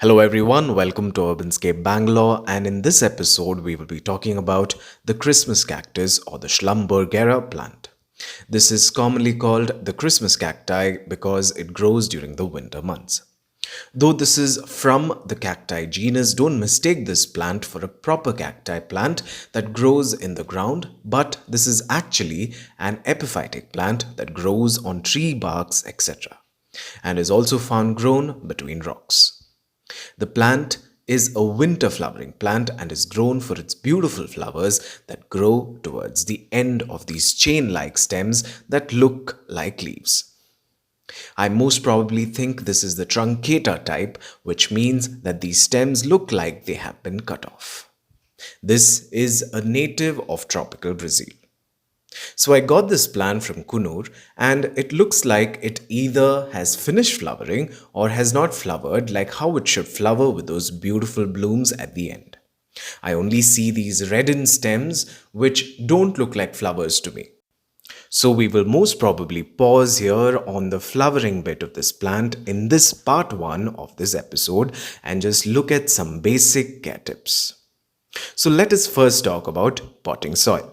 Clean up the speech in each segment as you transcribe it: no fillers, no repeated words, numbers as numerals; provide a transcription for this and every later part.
Hello everyone, welcome to Urbanscape Bangalore, and in this episode we will be talking about the Christmas cactus or the Schlumbergera plant. This is commonly called the Christmas cacti because it grows during the winter months. Though this is from the cacti genus, don't mistake this plant for a proper cacti plant that grows in the ground, but this is actually an epiphytic plant that grows on tree barks, etc., and is also found grown between rocks. The plant is a winter flowering plant and is grown for its beautiful flowers that grow towards the end of these chain-like stems that look like leaves. I most probably think this is the truncata type, which means that these stems look like they have been cut off. This is a native of tropical Brazil. So I got this plant from Kunur, and it looks like it either has finished flowering or has not flowered like how it should flower with those beautiful blooms at the end. I only see these reddened stems which don't look like flowers to me. So we will most probably pause here on the flowering bit of this plant in this part 1 of this episode and just look at some basic care tips. So let us first talk about potting soil.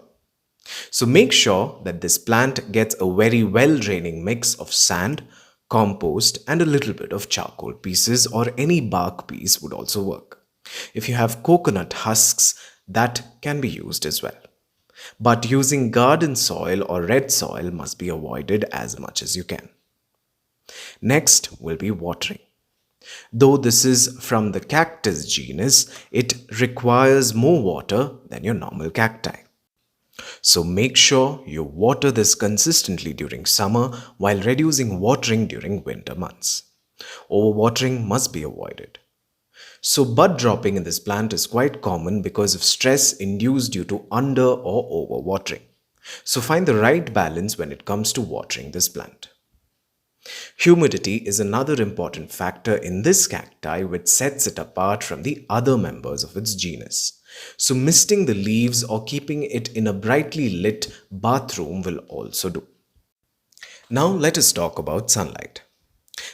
So make sure that this plant gets a very well-draining mix of sand, compost and a little bit of charcoal pieces, or any bark piece would also work. If you have coconut husks, that can be used as well. But using garden soil or red soil must be avoided as much as you can. Next will be watering. Though this is from the cactus genus, it requires more water than your normal cacti. So make sure you water this consistently during summer while reducing watering during winter months. Overwatering must be avoided. So bud dropping in this plant is quite common because of stress induced due to under or overwatering. So find the right balance when it comes to watering this plant. Humidity is another important factor in this cacti which sets it apart from the other members of its genus. So misting the leaves or keeping it in a brightly lit bathroom will also do. Now let us talk about sunlight.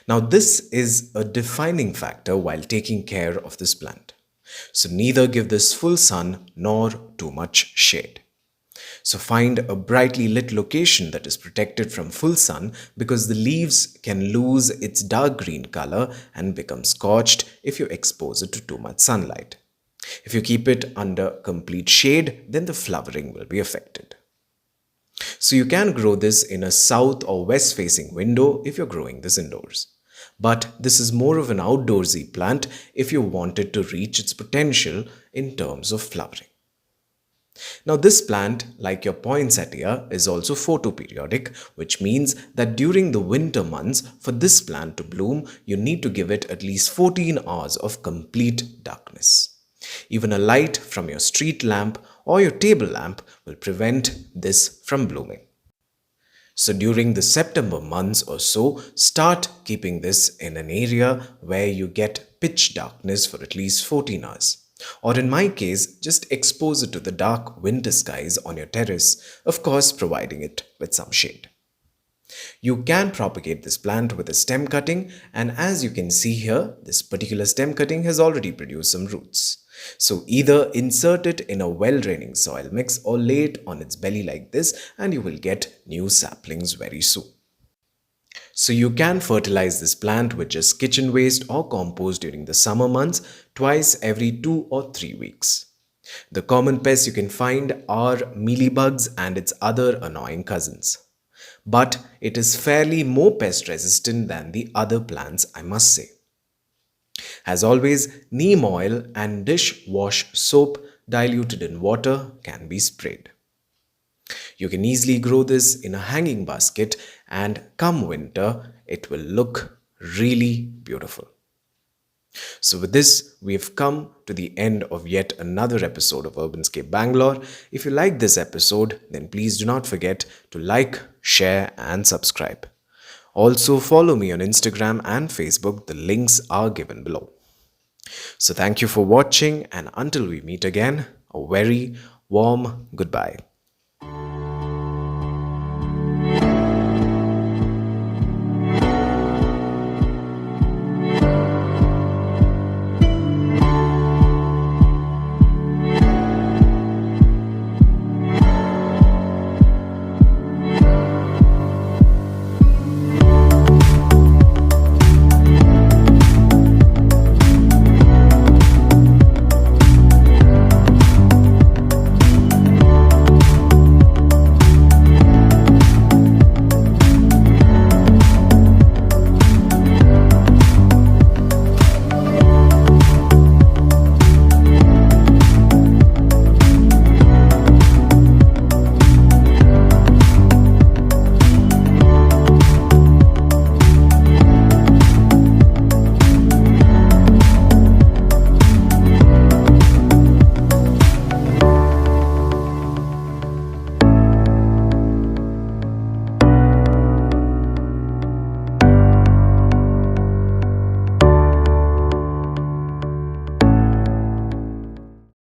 Now this is a defining factor while taking care of this plant. So neither give this full sun nor too much shade. So find a brightly lit location that is protected from full sun because the leaves can lose its dark green color and become scorched if you expose it to too much sunlight. If you keep it under complete shade, then the flowering will be affected. So you can grow this in a south or west facing window if you're growing this indoors. But this is more of an outdoorsy plant if you want it to reach its potential in terms of flowering. Now this plant, like your poinsettia, is also photoperiodic, which means that during the winter months, for this plant to bloom, you need to give it at least 14 hours of complete darkness. Even a light from your street lamp or your table lamp will prevent this from blooming. So during the September months or so, start keeping this in an area where you get pitch darkness for at least 14 hours. Or in my case, just expose it to the dark winter skies on your terrace, of course providing it with some shade. You can propagate this plant with a stem cutting, and as you can see here, this particular stem cutting has already produced some roots. So either insert it in a well-draining soil mix or lay it on its belly like this and you will get new saplings very soon. So you can fertilize this plant with just kitchen waste or compost during the summer months twice every 2 or 3 weeks. The common pests you can find are mealybugs and its other annoying cousins. But it is fairly more pest resistant than the other plants, I must say. As always, neem oil and dish wash soap diluted in water can be sprayed. You can easily grow this in a hanging basket, and come winter, it will look really beautiful. So with this, we have come to the end of yet another episode of Urbanscape Bangalore. If you like this episode, then please do not forget to like, share and subscribe. Also follow me on Instagram and Facebook. The links are given below. So thank you for watching, and until we meet again, a very warm goodbye.